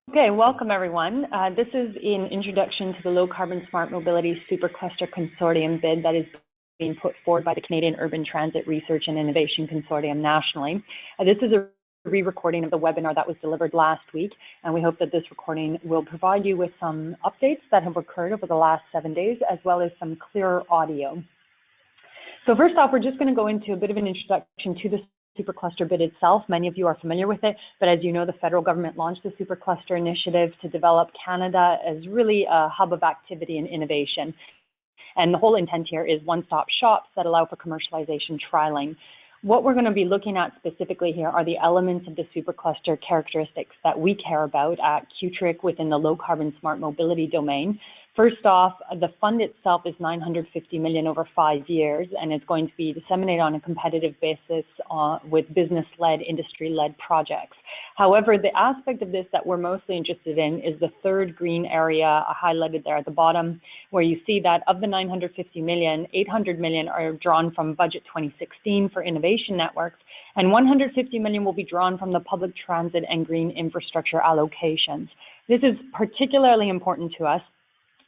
Okay, welcome everyone. This is an introduction to the Low Carbon Smart Mobility Supercluster Consortium bid that is being put forward by the Canadian Urban Transit Research and Innovation Consortium nationally. This is a re-recording of the webinar that was delivered last week, and we hope that this recording will provide you with some updates that have occurred over the last 7 days, as well as some clearer audio. So first off, we're just going to go into a bit of an introduction to the Supercluster bid itself. Many of you are familiar with it, but as you know, the federal government launched the Supercluster initiative to develop Canada as really a hub of activity and innovation. And the whole intent here is one-stop shops that allow for commercialization trialing. What we're going to be looking at specifically here are the elements of the Supercluster characteristics that we care about at CUTRIC within the low carbon smart mobility domain. First off, the fund itself is $950 million over 5 years, and it's going to be disseminated on a competitive basis with business-led, industry-led projects. However, the aspect of this that we're mostly interested in is the third green area highlighted there at the bottom, where you see that of the $950 million, $800 million are drawn from Budget 2016 for innovation networks, and $150 million will be drawn from the public transit and green infrastructure allocations. This is particularly important to us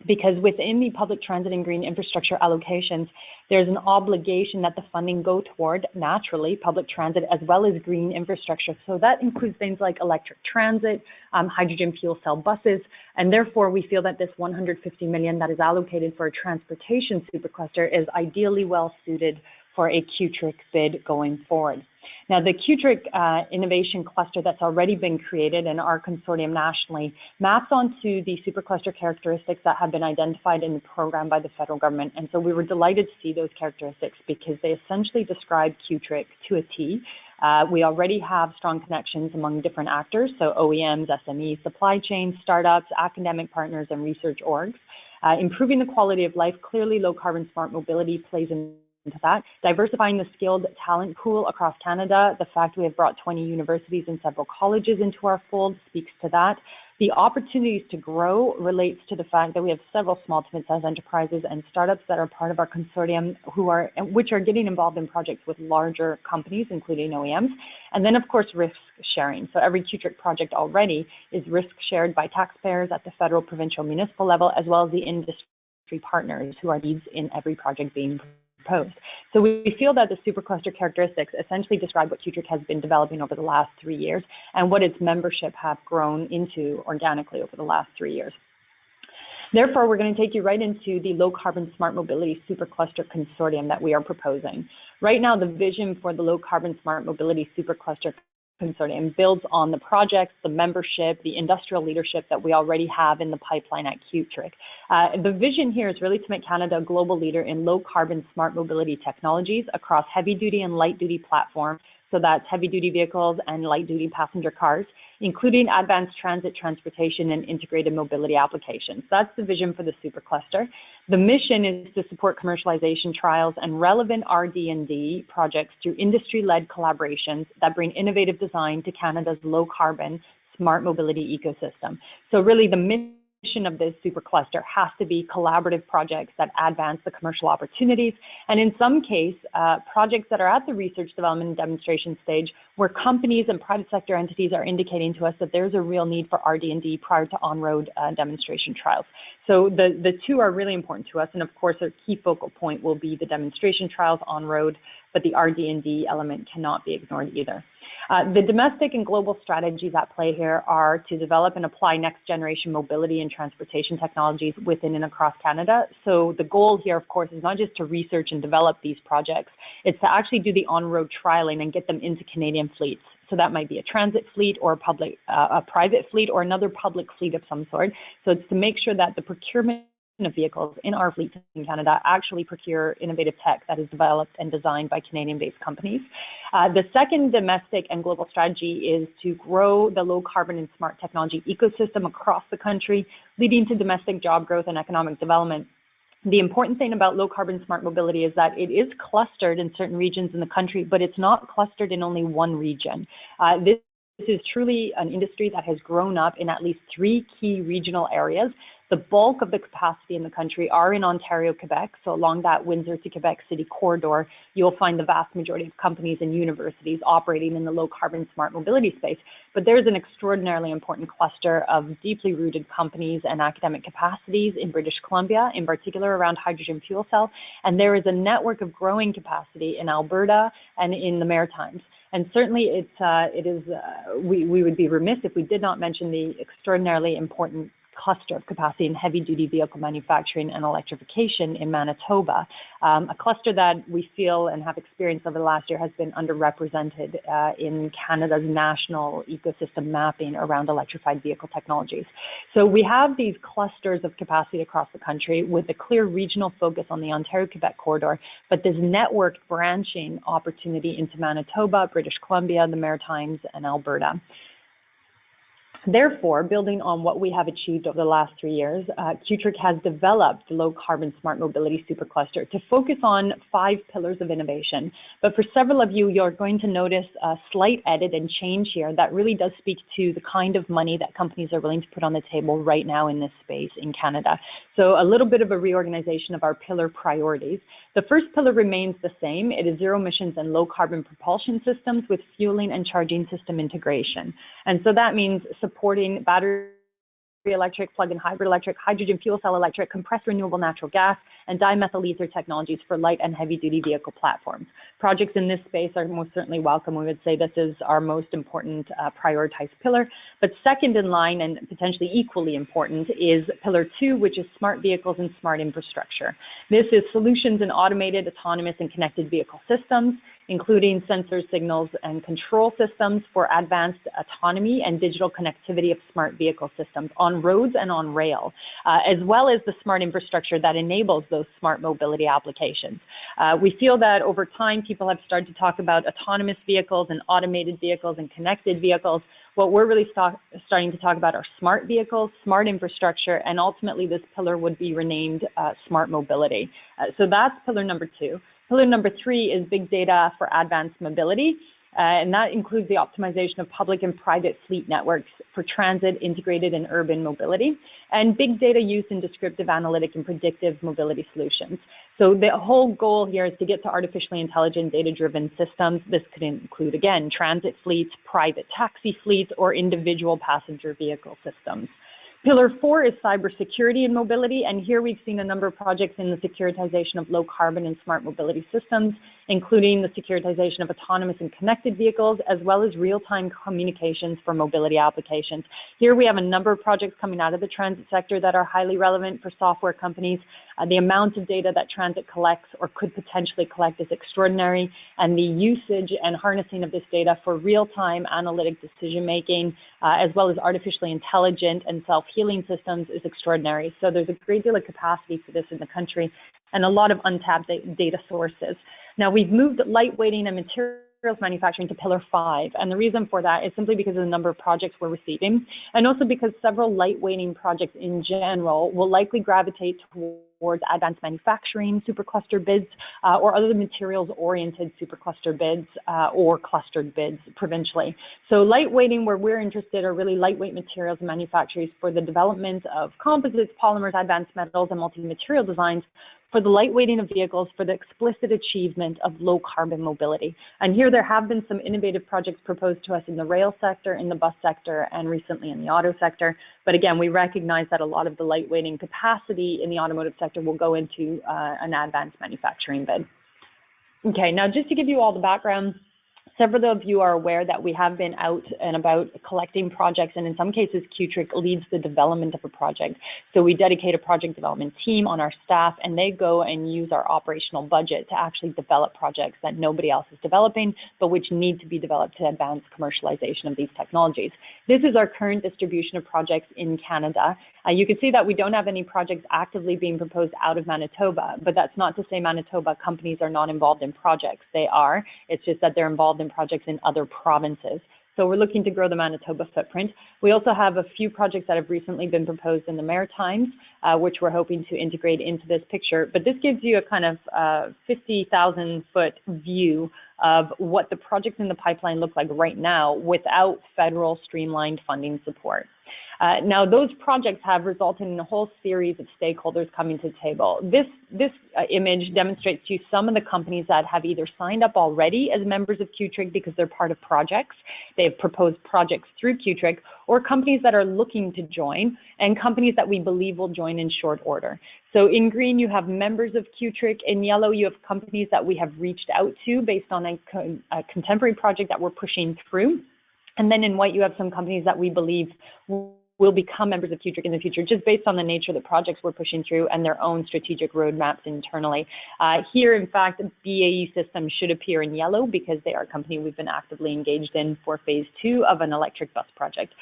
because within the public transit and green infrastructure allocations, there's an obligation that the funding go toward, naturally, public transit as well as green infrastructure. So that includes things like electric transit, hydrogen fuel cell buses, and therefore we feel that this $150 million that is allocated for a transportation supercluster is ideally well suited for a CUTRIC bid going forward. Now, the CUTRIC innovation cluster that's already been created in our consortium nationally maps onto the supercluster characteristics that have been identified in the program by the federal government. And so we were delighted to see those characteristics because they essentially describe CUTRIC to a T. We already have strong connections among different actors, so OEMs, SMEs, supply chain, startups, academic partners, and research orgs. Improving the quality of life, clearly low carbon smart mobility plays into that. Diversifying the skilled talent pool across Canada, the fact we have brought 20 universities and several colleges into our fold speaks to that. The opportunities to grow relates to the fact that we have several small to mid-sized enterprises and startups that are part of our consortium which are getting involved in projects with larger companies, including OEMs. And then, of course, risk sharing. So every CUTRIC project already is risk shared by taxpayers at the federal, provincial, municipal level, as well as the industry partners who are leads in every project being proposed. So we feel that the supercluster characteristics essentially describe what CUTRIC has been developing over the last 3 years and what its membership have grown into organically over the last 3 years. Therefore, we're going to take you right into the low carbon smart mobility supercluster consortium that we are proposing. Right now, the vision for the low carbon smart mobility supercluster consortium builds on the projects, the membership, the industrial leadership that we already have in the pipeline at CUTRIC. The vision here is really to make Canada a global leader in low carbon smart mobility technologies across heavy duty and light duty platforms. So that's heavy duty vehicles and light duty passenger cars, including advanced transit, transportation, and integrated mobility applications. That's the vision for the supercluster. The mission is to support commercialization trials and relevant RD&D projects through industry-led collaborations that bring innovative design to Canada's low-carbon smart mobility ecosystem. So really the mission of this supercluster has to be collaborative projects that advance the commercial opportunities, and in some case, projects that are at the research, development, and demonstration stage where companies and private sector entities are indicating to us that there's a real need for RD&D prior to on-road demonstration trials. So the two are really important to us, and of course, a key focal point will be the demonstration trials on-road, but the RD&D element cannot be ignored either. The domestic and global strategies at play here are to develop and apply next generation mobility and transportation technologies within and across Canada. So the goal here, of course, is not just to research and develop these projects, it's to actually do the on-road trialing and get them into Canadian fleets. So that might be a transit fleet or a private fleet or another public fleet of some sort. So it's to make sure that the procurement of vehicles in our fleets in Canada actually procure innovative tech that is developed and designed by Canadian-based companies. The second domestic and global strategy is to grow the low carbon and smart technology ecosystem across the country, leading to domestic job growth and economic development. The important thing about low carbon smart mobility is that it is clustered in certain regions in the country, but it's not clustered in only one region. This is truly an industry that has grown up in at least 3 key regional areas The bulk of the capacity in the country are in Ontario, Quebec. So along that Windsor to Quebec City corridor, you'll find the vast majority of companies and universities operating in the low carbon smart mobility space. But there's an extraordinarily important cluster of deeply rooted companies and academic capacities in British Columbia, in particular around hydrogen fuel cell. And there is a network of growing capacity in Alberta and in the Maritimes. And certainly we would be remiss if we did not mention the extraordinarily important cluster of capacity in heavy-duty vehicle manufacturing and electrification in Manitoba, a cluster that we feel and have experienced over the last year has been underrepresented in Canada's national ecosystem mapping around electrified vehicle technologies. So we have these clusters of capacity across the country with a clear regional focus on the Ontario-Quebec corridor, but this networked branching opportunity into Manitoba, British Columbia, the Maritimes, and Alberta. Therefore, building on what we have achieved over the last 3 years, CUTRIC has developed the Low Carbon Smart Mobility Supercluster to focus on 5 pillars of innovation. But for several of you, you're going to notice a slight edit and change here that really does speak to the kind of money that companies are willing to put on the table right now in this space in Canada. So a little bit of a reorganization of our pillar priorities. The first pillar remains the same. It is zero emissions and low carbon propulsion systems with fueling and charging system integration. And so that means supporting battery electric, plug-in hybrid electric, hydrogen fuel cell electric, compressed renewable natural gas, and dimethyl ether technologies for light and heavy-duty vehicle platforms. Projects in this space are most certainly welcome. We would say this is our most important prioritized pillar. But second in line and potentially equally important is pillar 2, which is smart vehicles and smart infrastructure. This is solutions in automated, autonomous, and connected vehicle systems, including sensor signals and control systems for advanced autonomy and digital connectivity of smart vehicle systems on roads and on rail, as well as the smart infrastructure that enables those smart mobility applications. We feel that over time, people have started to talk about autonomous vehicles and automated vehicles and connected vehicles. What we're really starting to talk about are smart vehicles, smart infrastructure, and ultimately this pillar would be renamed smart mobility. So that's pillar number 2. Pillar number 3 is big data for advanced mobility, and that includes the optimization of public and private fleet networks for transit, integrated, and urban mobility, and big data use in descriptive, analytic, and predictive mobility solutions. So the whole goal here is to get to artificially intelligent, data-driven systems. This could include, again, transit fleets, private taxi fleets, or individual passenger vehicle systems. Pillar 4 is cybersecurity and mobility, and here we've seen a number of projects in the securitization of low carbon and smart mobility systems, including the securitization of autonomous and connected vehicles, as well as real-time communications for mobility applications. Here we have a number of projects coming out of the transit sector that are highly relevant for software companies. The amount of data that transit collects or could potentially collect is extraordinary, and the usage and harnessing of this data for real-time analytic decision-making, as well as artificially intelligent and self-healing systems is extraordinary. So there's a great deal of capacity for this in the country and a lot of untapped data sources. Now, we've moved lightweighting and materials manufacturing to pillar 5, and the reason for that is simply because of the number of projects we're receiving, and also because several lightweighting projects in general will likely gravitate towards advanced manufacturing supercluster bids or other materials-oriented supercluster bids or clustered bids provincially. So lightweighting, where we're interested, are really lightweight materials and manufacturers for the development of composites, polymers, advanced metals, and multi-material designs for the lightweighting of vehicles for the explicit achievement of low carbon mobility. And here there have been some innovative projects proposed to us in the rail sector, in the bus sector, and recently in the auto sector. But again, we recognize that a lot of the lightweighting capacity in the automotive sector will go into an advanced manufacturing bid. Okay, now just to give you all the background, several of you are aware that we have been out and about collecting projects, and in some cases, CUTRIC leads the development of a project. So we dedicate a project development team on our staff, and they go and use our operational budget to actually develop projects that nobody else is developing, but which need to be developed to advance commercialization of these technologies. This is our current distribution of projects in Canada. You can see that we don't have any projects actively being proposed out of Manitoba, but that's not to say Manitoba companies are not involved in projects. They are. It's just that they're involved in projects in other provinces. So we're looking to grow the Manitoba footprint. We also have a few projects that have recently been proposed in the Maritimes, which we're hoping to integrate into this picture. But this gives you a kind of 50,000-foot view of what the projects in the pipeline look like right now without federal streamlined funding support. Now, those projects have resulted in a whole series of stakeholders coming to the table. This image demonstrates to you some of the companies that have either signed up already as members of CUTRIC because they're part of projects, they've proposed projects through CUTRIC, or companies that are looking to join, and companies that we believe will join in short order. So in green, you have members of CUTRIC. In yellow, you have companies that we have reached out to based on a contemporary project that we're pushing through. And then in white, you have some companies that we believe will become members of CUTRIC in the future, just based on the nature of the projects we're pushing through and their own strategic roadmaps internally. Here, in fact, BAE Systems should appear in yellow because they are a company we've been actively engaged in for phase 2 of an electric bus project.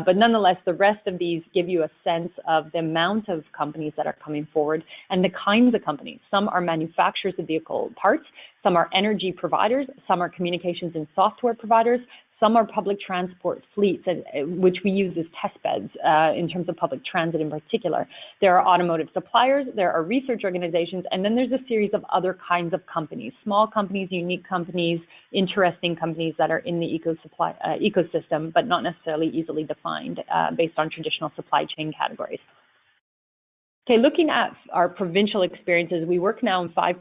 But nonetheless, the rest of these give you a sense of the amount of companies that are coming forward and the kinds of companies. Some are manufacturers of vehicle parts, some are energy providers, some are communications and software providers, some are public transport fleets, which we use as test beds in terms of public transit in particular. There are automotive suppliers, there are research organizations, and then there's a series of other kinds of companies, small companies, unique companies, interesting companies that are in the ecosystem, but not necessarily easily defined based on traditional supply chain categories. Okay, looking at our provincial experiences, we work now in 5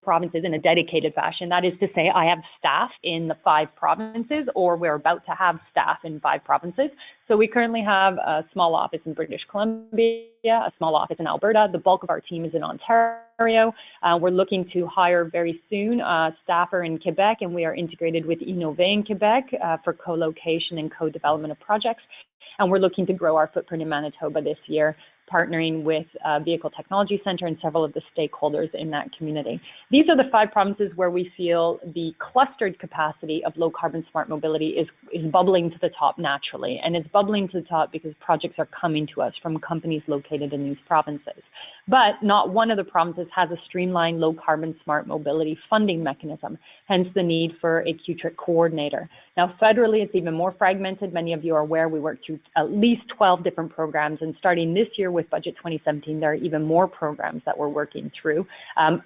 provinces in a dedicated fashion. That is to say, I have staff in the 5 provinces, or we're about to have staff in 5 provinces. So we currently have a small office in British Columbia, a small office in Alberta. The bulk of our team is in Ontario. We're looking to hire very soon a staffer in Quebec, and we are integrated with Innové in Quebec for co-location and co-development of projects. And we're looking to grow our footprint in Manitoba this year, partnering with Vehicle Technology Center and several of the stakeholders in that community. These are the 5 provinces where we feel the clustered capacity of low carbon smart mobility is bubbling to the top naturally. And it's bubbling to the top because projects are coming to us from companies located in these provinces. But not one of the provinces has a streamlined low carbon smart mobility funding mechanism, hence the need for a CUTRIC coordinator. Now, federally, it's even more fragmented. Many of you are aware we work through at least 12 different programs, and starting this year with Budget 2017, there are even more programs that we're working through.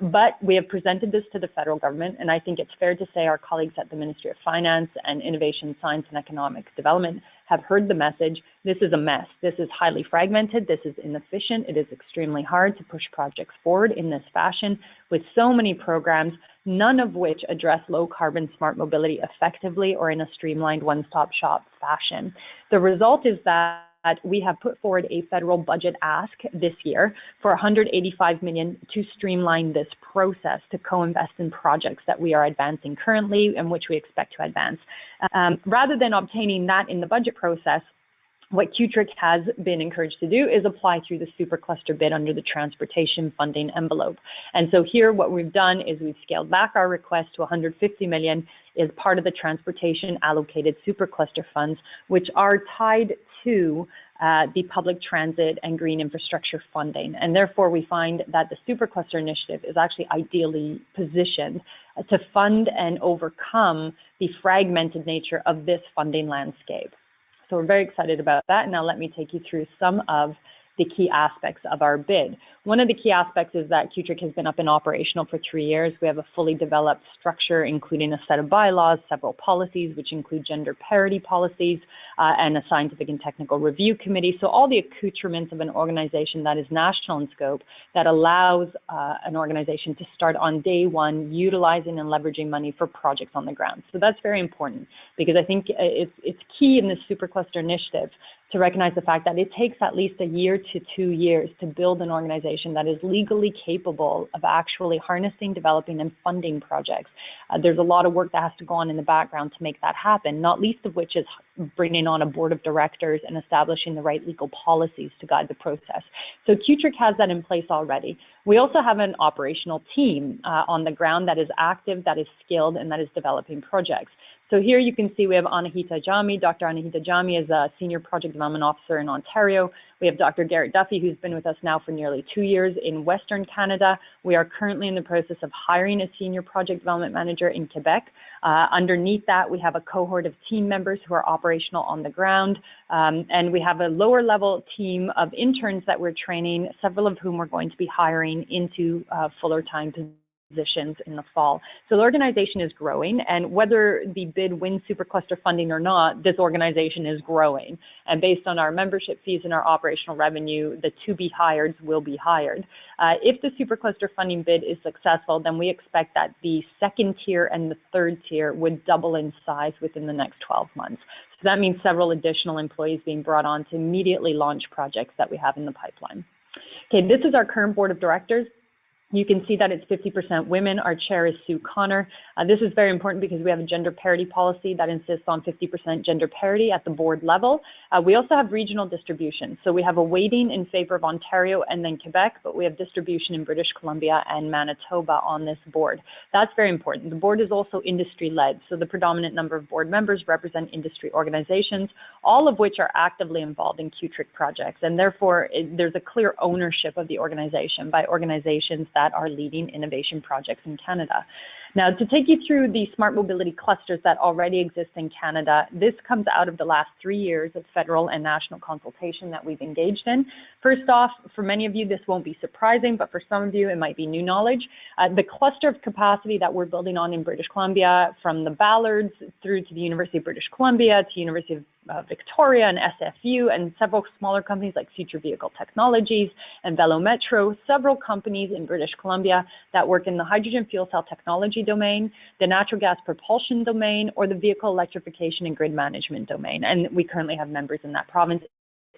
But we have presented this to the federal government, and I think it's fair to say our colleagues at the Ministry of Finance and Innovation, Science and Economic Development have heard the message. This is a mess. This is highly fragmented. This is inefficient. It is extremely hard to push projects forward in this fashion with so many programs, none of which address low carbon smart mobility effectively or in a streamlined one-stop shop fashion. The result is that we have put forward a federal budget ask this year for $185 million to streamline this process, to co-invest in projects that we are advancing currently and which we expect to advance. Rather than obtaining that in the budget process, what CUTRIC has been encouraged to do is apply through the Supercluster bid under the transportation funding envelope. And so here what we've done is we've scaled back our request to $150 million as part of the transportation allocated Supercluster funds, which are tied to the public transit and green infrastructure funding. And therefore we find that the Supercluster initiative is actually ideally positioned to fund and overcome the fragmented nature of this funding landscape. So we're very excited about that. Now let me take you through some of the key aspects of our bid. One of the key aspects is that CUTRIC has been up and operational for 3 years. We have a fully developed structure, including a set of bylaws, several policies, which include gender parity policies, and a scientific and technical review committee. So all the accoutrements of an organization that is national in scope that allows an organization to start on day one, utilizing and leveraging money for projects on the ground. So that's very important because I think it's key in this Supercluster initiative to recognize the fact that it takes at least 1 year to 2 years to build an organization that is legally capable of actually harnessing, developing, and funding projects. There's a lot of work that has to go on in the background to make that happen, not least of which is bringing on a board of directors and establishing the right legal policies to guide the process. So CUTRIC has that in place already. We also have an operational team on the ground that is active, that is skilled, and that is developing projects. So here you can see we have Anahita Jami. Dr. Anahita Jami is a Senior Project Development Officer in Ontario. We have Dr. Garrett Duffy, who's been with us now for nearly 2 years in Western Canada. We are currently in the process of hiring a Senior Project Development Manager in Quebec. Underneath that, we have a cohort of team members who are operational on the ground. And we have a lower level team of interns that we're training, several of whom we're going to be hiring into fuller time positions in the fall. So the organization is growing, and whether the bid wins Supercluster funding or not, this organization is growing. And based on our membership fees and our operational revenue, the to-be-hireds will be hired. If the Supercluster funding bid is successful, then we expect that the second tier and the third tier would double in size within the next 12 months. So that means several additional employees being brought on to immediately launch projects that we have in the pipeline. Okay, this is our current board of directors. You can see that it's 50% women. Our chair is Sue Connor. This is very important because we have a gender parity policy that insists on 50% gender parity at the board level. We also have regional distribution. So we have a weighting in favor of Ontario and then Quebec, but we have distribution in British Columbia and Manitoba on this board. That's very important. The board is also industry-led. So the predominant number of board members represent industry organizations, all of which are actively involved in CUTRIC projects. And therefore, there's a clear ownership of the organization by organizations that are leading innovation projects in Canada. Now, to take you through the smart mobility clusters that already exist in Canada, this comes out of the last 3 years of federal and national consultation that we've engaged in. First off, for many of you, this won't be surprising, but for some of you, it might be new knowledge. The cluster of capacity that we're building on in British Columbia, from the Ballards through to the University of British Columbia, to University of Victoria and SFU, and several smaller companies like Future Vehicle Technologies and Velometro, several companies in British Columbia that work in the hydrogen fuel cell technology domain, the natural gas propulsion domain, or the vehicle electrification and grid management domain. And we currently have members in that province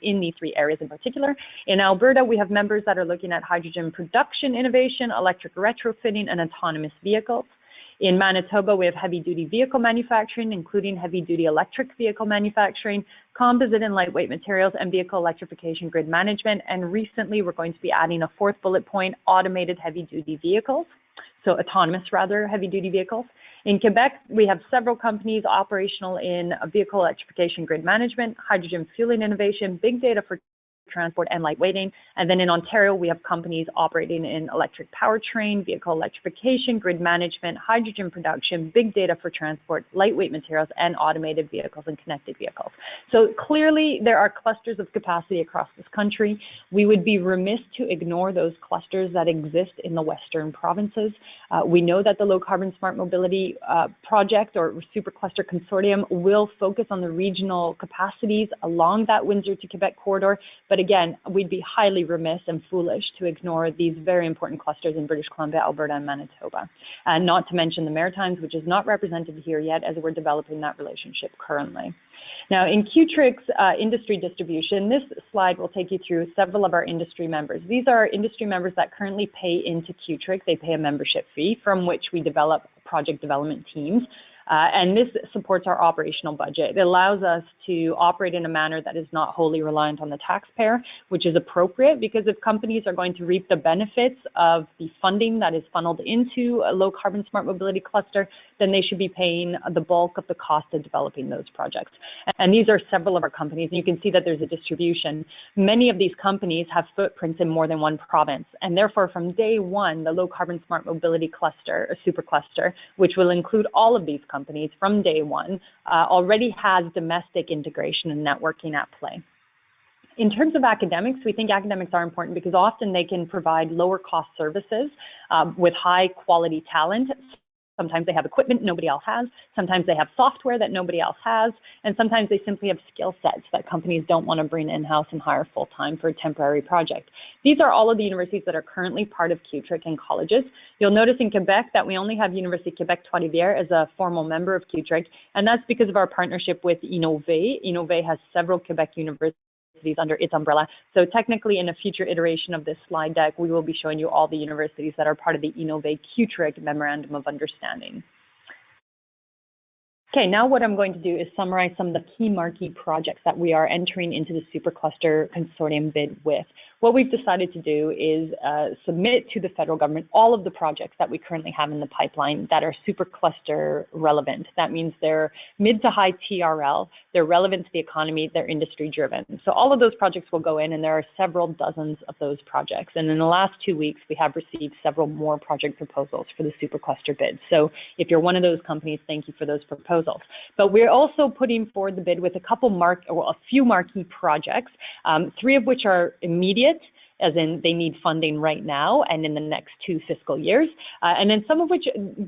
in these 3 areas in particular. In Alberta, we have members that are looking at hydrogen production innovation, electric retrofitting, and autonomous vehicles. In Manitoba, we have heavy-duty vehicle manufacturing, including heavy-duty electric vehicle manufacturing, composite and lightweight materials, and vehicle electrification grid management. And recently, we're going to be adding a 4th bullet point, automated heavy-duty vehicles, so autonomous, rather, heavy-duty vehicles. In Quebec, we have several companies operational in vehicle electrification grid management, hydrogen fueling innovation, big data for transport and lightweighting. And then in Ontario, we have companies operating in electric powertrain, vehicle electrification, grid management, hydrogen production, big data for transport, lightweight materials, and automated vehicles and connected vehicles. So clearly, there are clusters of capacity across this country. We would be remiss to ignore those clusters that exist in the Western provinces. We know that the Low Carbon Smart Mobility Project or Supercluster Consortium will focus on the regional capacities along that Windsor to Quebec corridor. But again, we'd be highly remiss and foolish to ignore these very important clusters in British Columbia, Alberta, and Manitoba. And not to mention the Maritimes, which is not represented here yet as we're developing that relationship currently. Now, in CUTRIC's industry distribution, this slide will take you through several of our industry members. These are industry members that currently pay into CUTRIC. They pay a membership fee from which we develop project development teams. And this supports our operational budget. It allows us to operate in a manner that is not wholly reliant on the taxpayer, which is appropriate because if companies are going to reap the benefits of the funding that is funneled into a low carbon smart mobility cluster, then they should be paying the bulk of the cost of developing those projects. And these are several of our companies. You can see that there's a distribution. Many of these companies have footprints in more than one province. And therefore, from day one, the low carbon smart mobility cluster, a supercluster, which will include all of these companies from day one, already has domestic integration and networking at play. In terms of academics, we think academics are important because often they can provide lower cost services with high quality talent. Sometimes they have equipment nobody else has. Sometimes they have software that nobody else has. And sometimes they simply have skill sets that companies don't want to bring in-house and hire full-time for a temporary project. These are all of the universities that are currently part of CUTRIC and colleges. You'll notice in Quebec that we only have Université Québec Trois-Rivières as a formal member of CUTRIC, and that's because of our partnership with Innové. Innové has several Quebec universities under its umbrella. So technically, in a future iteration of this slide deck, we will be showing you all the universities that are part of the Innové CUTRIC Memorandum of Understanding. Okay, now what I'm going to do is summarize some of the key marquee projects that we are entering into the Supercluster Consortium bid with. What we've decided to do is submit to the federal government all of the projects that we currently have in the pipeline that are supercluster relevant. That means they're mid to high TRL, they're relevant to the economy, they're industry driven. So all of those projects will go in, and there are several dozens of those projects. And in the last 2 weeks, we have received several more project proposals for the supercluster bid. So if you're one of those companies, thank you for those proposals. But we're also putting forward the bid with a few marquee projects, 3 of which are immediate, as in they need funding right now and in the next 2 fiscal years, and then some of which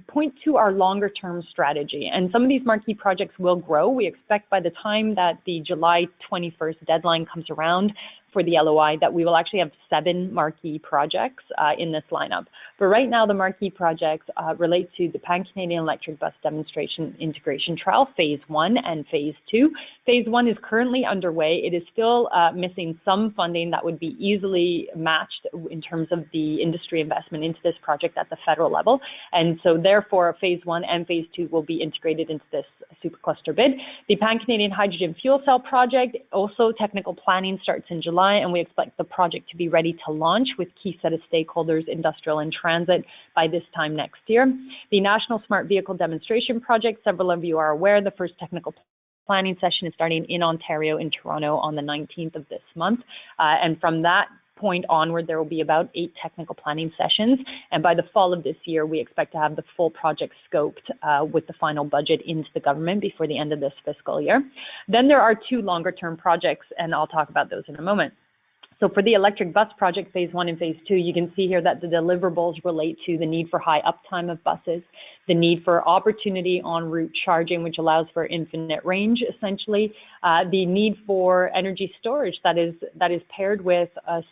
point to our longer term strategy. And some of these marquee projects will grow. We expect by the time that the July 21st deadline comes around for the LOI that we will actually have 7 marquee projects in this lineup. But right now, the marquee projects relate to the Pan-Canadian Electric Bus Demonstration Integration Trial, Phase 1 and Phase 2. Phase 1 is currently underway. It is still missing some funding that would be easily matched in terms of the industry investment into this project at the federal level. And so therefore, Phase 1 and Phase 2 will be integrated into this Supercluster bid. The Pan-Canadian Hydrogen Fuel Cell Project, also technical planning starts in July, and we expect the project to be ready to launch with key set of stakeholders, industrial and transit, by this time next year. The National Smart Vehicle Demonstration Project, several of you are aware, the first technical planning session is starting in Ontario, in Toronto, on the 19th of this month. And from that point onward, there will be about 8 technical planning sessions. And by the fall of this year, we expect to have the full project scoped with the final budget into the government before the end of this fiscal year. Then there are 2 longer term projects, and I'll talk about those in a moment. So for the electric bus project, Phase 1 and Phase 2, you can see here that the deliverables relate to the need for high uptime of buses, the need for opportunity en route charging, which allows for infinite range, essentially, the need for energy storage that is paired with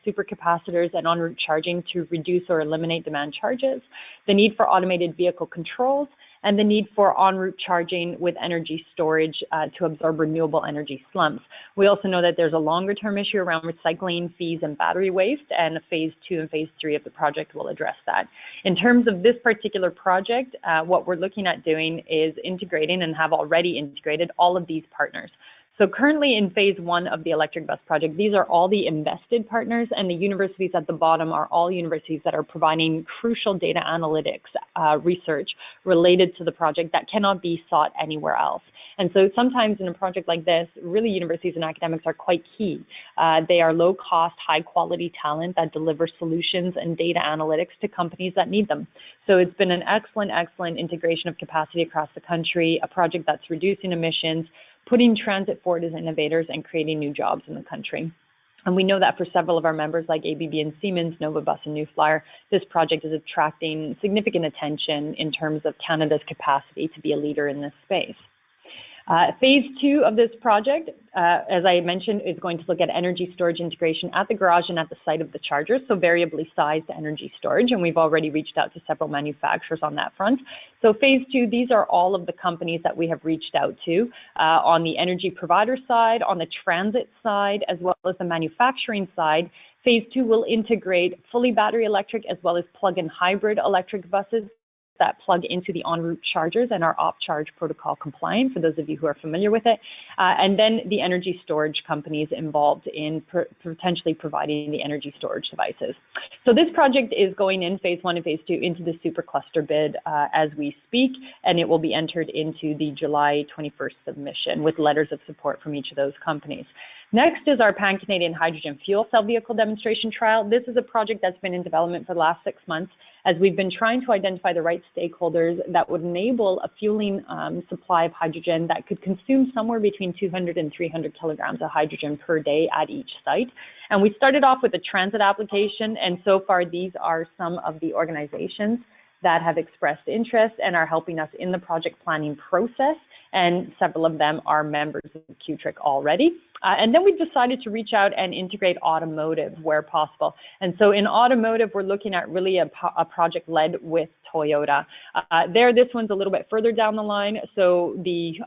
supercapacitors and en route charging to reduce or eliminate demand charges, the need for automated vehicle controls, and the need for en route charging with energy storage to absorb renewable energy slumps. We also know that there's a longer term issue around recycling fees and battery waste, and Phase 2 and Phase 3 of the project will address that. In terms of this particular project, what we're looking at doing is integrating, and have already integrated, all of these partners. So currently in Phase 1 of the electric bus project, these are all the invested partners, and the universities at the bottom are all universities that are providing crucial data analytics research related to the project that cannot be sought anywhere else. And so sometimes in a project like this, really universities and academics are quite key. They are low cost, high quality talent that deliver solutions and data analytics to companies that need them. So it's been an excellent integration of capacity across the country, a project that's reducing emissions, putting transit forward as innovators, and creating new jobs in the country. And we know that for several of our members like ABB and Siemens, Nova Bus and New Flyer, this project is attracting significant attention in terms of Canada's capacity to be a leader in this space. Phase 2 of this project, as I mentioned, is going to look at energy storage integration at the garage and at the site of the chargers, so variably sized energy storage, and we've already reached out to several manufacturers on that front. So Phase 2, these are all of the companies that we have reached out to on the energy provider side, on the transit side, as well as the manufacturing side. Phase 2 will integrate fully battery electric as well as plug-in hybrid electric buses that plug into the en route chargers and are OpCharge protocol compliant, for those of you who are familiar with it, and then the energy storage companies involved in potentially providing the energy storage devices. So this project is going in Phase 1 and Phase 2 into the Supercluster bid as we speak, and it will be entered into the July 21st submission with letters of support from each of those companies. Next is our Pan-Canadian Hydrogen Fuel Cell Vehicle Demonstration Trial. This is a project that's been in development for the last 6 months, as we've been trying to identify the right stakeholders that would enable a fueling supply of hydrogen that could consume somewhere between 200 and 300 kilograms of hydrogen per day at each site. And we started off with a transit application, and so far these are some of the organizations that have expressed interest and are helping us in the project planning process, and several of them are members of CUTRIC already. And then we decided to reach out and integrate automotive where possible. And so in automotive, we're looking at really a project led with Toyota. This one's a little bit further down the line. So the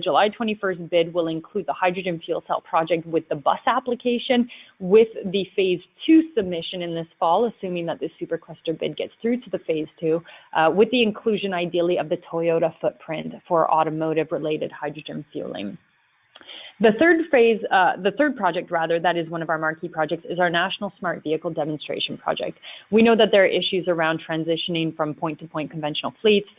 July 21st bid will include the hydrogen fuel cell project with the bus application, with the Phase 2 submission in this fall, assuming that the Supercluster bid gets through to the Phase 2, with the inclusion ideally of the Toyota footprint for automotive related hydrogen fueling. The third project that is one of our marquee projects is our National Smart Vehicle Demonstration Project. We know that there are issues around transitioning from point-to-point conventional fleets,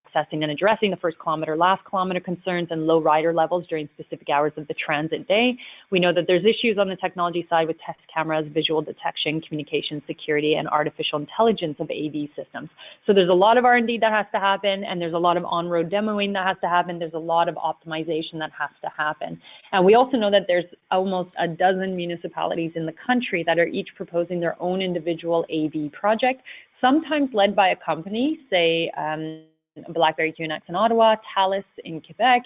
assessing and addressing the first kilometer, last kilometer concerns and low rider levels during specific hours of the transit day. We know that there's issues on the technology side with test cameras, visual detection, communication security, and artificial intelligence of AV systems. So there's a lot of R&D that has to happen, and there's a lot of on-road demoing that has to happen. There's a lot of optimization that has to happen. And we also know that there's almost a dozen municipalities in the country that are each proposing their own individual AV project, sometimes led by a company, say BlackBerry QNX in Ottawa, Thales in Quebec,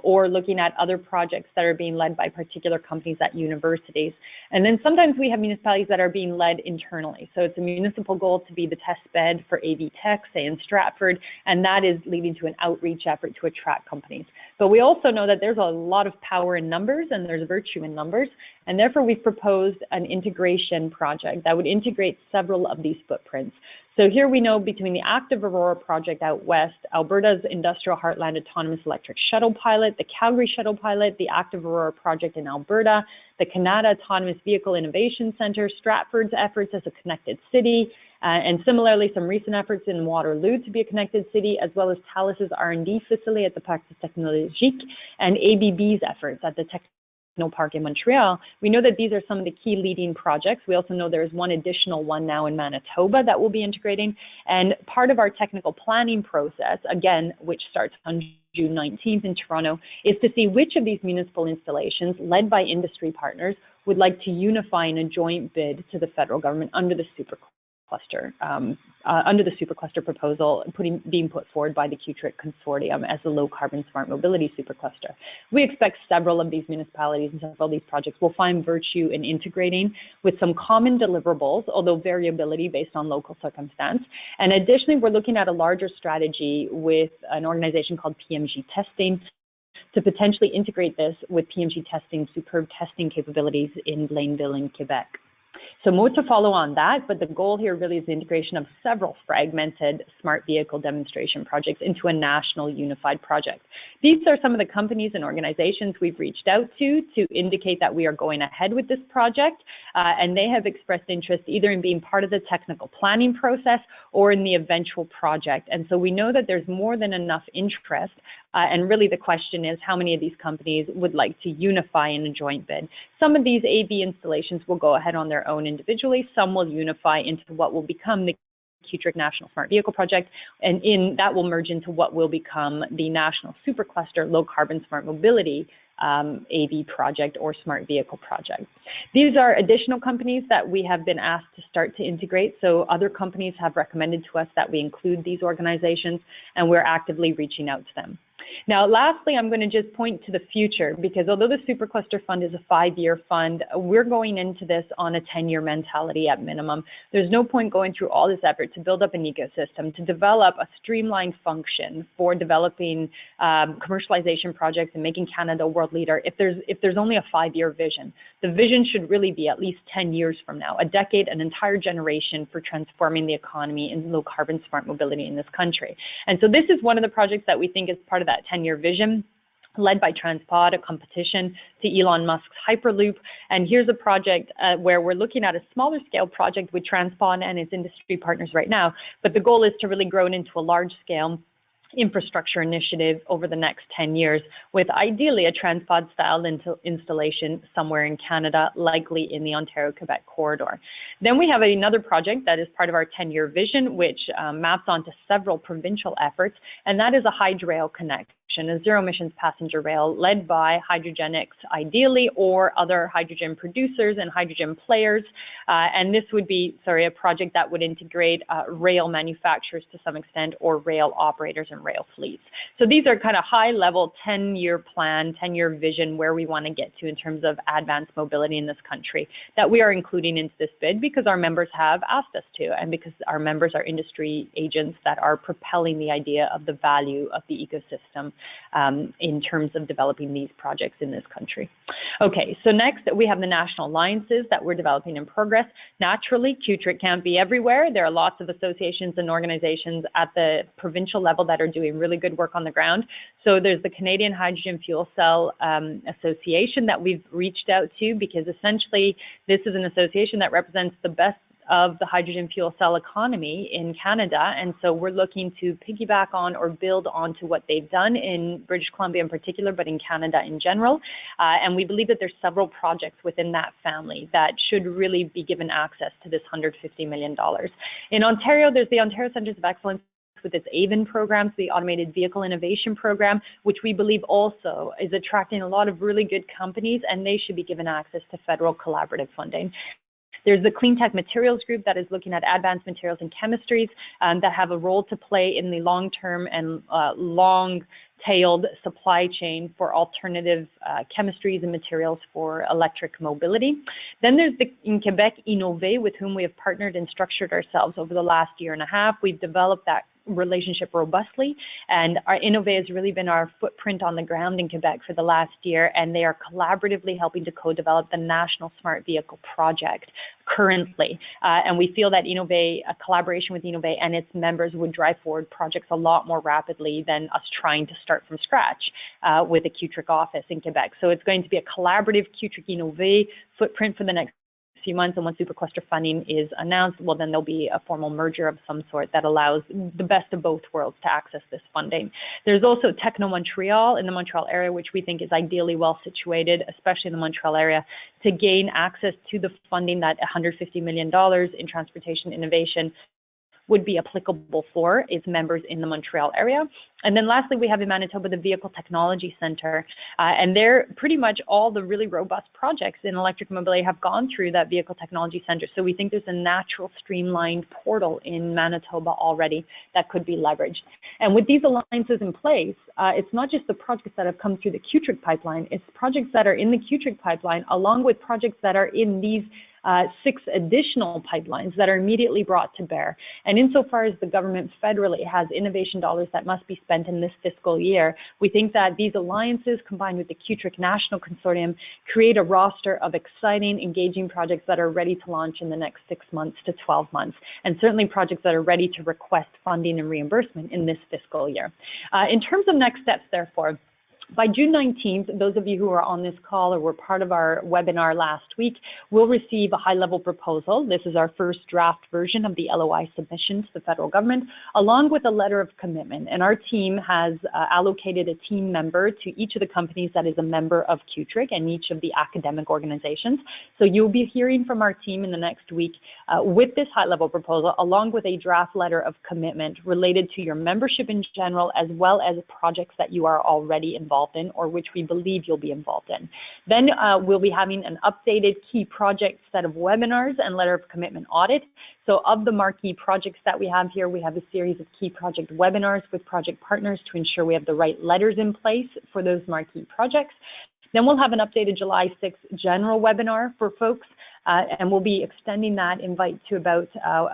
or looking at other projects that are being led by particular companies at universities. And then sometimes we have municipalities that are being led internally. So it's a municipal goal to be the test bed for AV tech, say in Stratford, and that is leading to an outreach effort to attract companies. But we also know that there's a lot of power in numbers and there's virtue in numbers, and therefore we've proposed an integration project that would integrate several of these footprints. So here we know between the Active Aurora project out west, Alberta's Industrial Heartland Autonomous Electric Shuttle Pilot, the Calgary Shuttle Pilot, the Active Aurora project in Alberta, the Canada Autonomous Vehicle Innovation Center, Stratford's efforts as a connected city, and similarly some recent efforts in Waterloo to be a connected city, as well as Thales's R&D facility at the Parc Technologique, and ABB's efforts at the Park in Montreal. We know that these are some of the key leading projects. We also know there's one additional one now in Manitoba that we'll be integrating. And part of our technical planning process, again, which starts on June 19th in Toronto, is to see which of these municipal installations led by industry partners would like to unify in a joint bid to the federal government under the Supercluster proposal being put forward by the CUTRIC Consortium as the low carbon smart mobility supercluster. We expect several of these municipalities and several of these projects will find virtue in integrating with some common deliverables, although variability based on local circumstance. And additionally, we're looking at a larger strategy with an organization called PMG Testing to potentially integrate this with PMG Testing's superb testing capabilities in Blainville in Quebec. So more to follow on that, but the goal here really is the integration of several fragmented smart vehicle demonstration projects into a national unified project. These are some of the companies and organizations we've reached out to indicate that we are going ahead with this project, and they have expressed interest either in being part of the technical planning process or in the eventual project. And so we know that there's more than enough interest, and really the question is how many of these companies would like to unify in a joint bid. Some of these AV installations will go ahead on their own individually. Some will unify into what will become the CUTRIC National Smart Vehicle Project, and that will merge into what will become the National Supercluster Low Carbon Smart Mobility AV project or Smart Vehicle project. These are additional companies that we have been asked to start to integrate. So other companies have recommended to us that we include these organizations, and we're actively reaching out to them. Now, lastly, I'm going to just point to the future, because although the Supercluster Fund is a 5-year fund, we're going into this on a 10-year mentality at minimum. There's no point going through all this effort to build up an ecosystem, to develop a streamlined function for developing commercialization projects and making Canada a world leader if there's only a 5-year vision. The vision should really be at least 10 years from now, a decade, an entire generation for transforming the economy in low carbon smart mobility in this country. And so this is one of the projects that we think is part of that 10-year vision, led by Transpod, a competition to Elon Musk's Hyperloop. And here's a project where we're looking at a smaller scale project with Transpod and its industry partners right now, but the goal is to really grow it into a large scale infrastructure initiative over the next 10 years, with ideally a Transpod style installation somewhere in Canada, likely in the Ontario-Quebec corridor. Then we have another project that is part of our 10-year vision, which maps onto several provincial efforts, and that is a Hydrail connection, a zero-emissions passenger rail led by Hydrogenics ideally, or other hydrogen producers and hydrogen players. And this would be, a project that would integrate rail manufacturers to some extent, or rail operators and rail fleets. So these are kind of high-level 10-year plan, 10-year vision where we want to get to in terms of advanced mobility in this country that we are including into this bid because our members have asked us to, and because our members are industry agents that are propelling the idea of the value of the ecosystem in terms of developing these projects in this country. Okay, so next we have the national alliances that we're developing in progress. Naturally, CUTRIC can't be everywhere. There are lots of associations and organizations at the provincial level that are doing really good work on the ground. So there's the Canadian Hydrogen Fuel Cell Association that we've reached out to, because essentially this is an association that represents the best of the hydrogen fuel cell economy in Canada. And so we're looking to piggyback on or build onto what they've done in British Columbia in particular, but in Canada in general. And we believe that there's several projects within that family that should really be given access to this $150 million. In Ontario, there's the Ontario Centres of Excellence with its AVIN programs, the Automated Vehicle Innovation Program, which we believe also is attracting a lot of really good companies, and they should be given access to federal collaborative funding. There's the Clean Tech Materials Group that is looking at advanced materials and chemistries that have a role to play in the long-term and long-tailed supply chain for alternative chemistries and materials for electric mobility. Then there's in Quebec, Innové, with whom we have partnered and structured ourselves over the last year and a half. We've developed that relationship robustly, and our Innové has really been our footprint on the ground in Quebec for the last year, and they are collaboratively helping to co-develop the National Smart Vehicle Project currently. And we feel that Innové, a collaboration with Innové and its members would drive forward projects a lot more rapidly than us trying to start from scratch with a CUTRIC office in Quebec. So it's going to be a collaborative CUTRIC Innové footprint for the next few months, and once Supercluster funding is announced, well, then there'll be a formal merger of some sort that allows the best of both worlds to access this funding. There's also Techno Montreal in the Montreal area, which we think is ideally well situated, especially in the Montreal area, to gain access to the funding that $150 million in transportation innovation would be applicable for its members in the Montreal area. And then lastly, we have in Manitoba the Vehicle Technology Center, and they're pretty much all the really robust projects in electric mobility have gone through that Vehicle Technology Center. So we think there's a natural streamlined portal in Manitoba already that could be leveraged. And with these alliances in place, it's not just the projects that have come through the CUTRIC pipeline, it's projects that are in the CUTRIC pipeline along with projects that are in these 6 additional pipelines that are immediately brought to bear. And insofar as the government federally has innovation dollars that must be spent in this fiscal year, we think that these alliances combined with the CUTRIC National Consortium create a roster of exciting, engaging projects that are ready to launch in the next 6 months to 12 months, and certainly projects that are ready to request funding and reimbursement in this fiscal year. In terms of next steps, therefore, by June 19th, those of you who are on this call or were part of our webinar last week will receive a high-level proposal. This is our first draft version of the LOI submission to the federal government, along with a letter of commitment. And our team has allocated a team member to each of the companies that is a member of CUTRIC and each of the academic organizations. So you'll be hearing from our team in the next week with this high-level proposal, along with a draft letter of commitment related to your membership in general, as well as projects that you are already involved in or which we believe you'll be involved in. Then we'll be having an updated key project set of webinars and letter of commitment audit. So of the marquee projects that we have here, we have a series of key project webinars with project partners to ensure we have the right letters in place for those marquee projects. Then we'll have an updated July 6th general webinar for folks, and we'll be extending that invite to about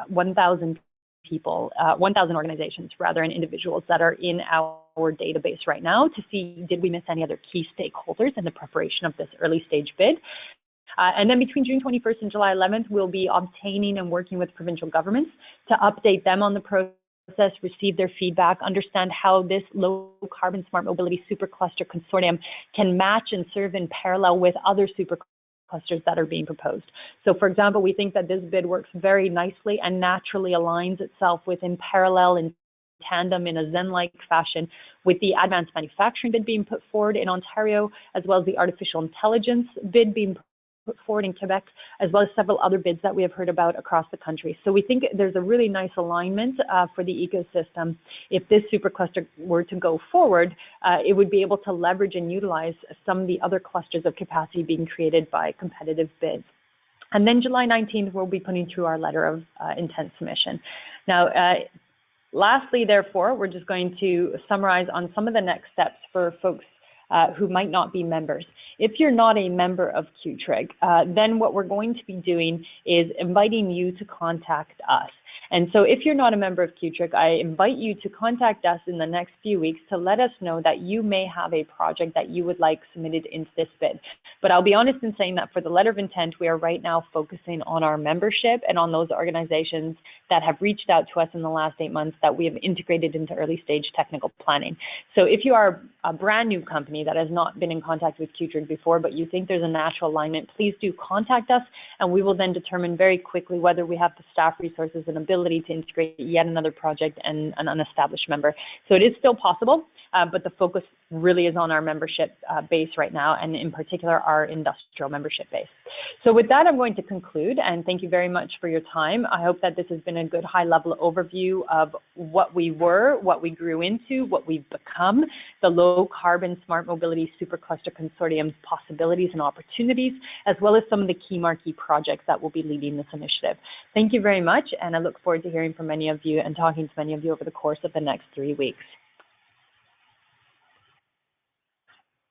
1,000 people, 1,000 organizations rather, and individuals that are in our database right now to see, did we miss any other key stakeholders in the preparation of this early stage bid? And then between June 21st and July 11th, we'll be obtaining and working with provincial governments to update them on the process, receive their feedback, understand how this low carbon smart mobility supercluster consortium can match and serve in parallel with other superclusters that are being proposed. So for example, we think that this bid works very nicely and naturally aligns itself with in parallel and tandem in a Zen-like fashion with the advanced manufacturing bid being put forward in Ontario, as well as the artificial intelligence bid being put forward in Quebec, as well as several other bids that we have heard about across the country. So we think there's a really nice alignment for the ecosystem. If this supercluster were to go forward, it would be able to leverage and utilize some of the other clusters of capacity being created by competitive bids. And then July 19th, we'll be putting through our letter of intent submission. Now, lastly, therefore, we're just going to summarize on some of the next steps for folks who might not be members. If you're not a member of CUTRIC, then what we're going to be doing is inviting you to contact us. And so if you're not a member of CUTRIC, I invite you to contact us in the next few weeks to let us know that you may have a project that you would like submitted into this bid. But I'll be honest in saying that for the letter of intent, we are right now focusing on our membership and on those organizations that have reached out to us in the last 8 months that we have integrated into early stage technical planning. So if you are a brand new company that has not been in contact with CUTRIC before, but you think there's a natural alignment, please do contact us, and we will then determine very quickly whether we have the staff resources and ability to integrate yet another project and an unestablished member. So it is still possible, but the focus really is on our membership base right now, and in particular, our industrial membership base. So with that, I'm going to conclude, and thank you very much for your time. I hope that this has been a good high-level overview of what we were, what we grew into, what we've become, the low-carbon smart mobility supercluster consortium's possibilities and opportunities, as well as some of the key marquee projects that will be leading this initiative. Thank you very much, and I look forward to hearing from many of you and talking to many of you over the course of the next 3 weeks.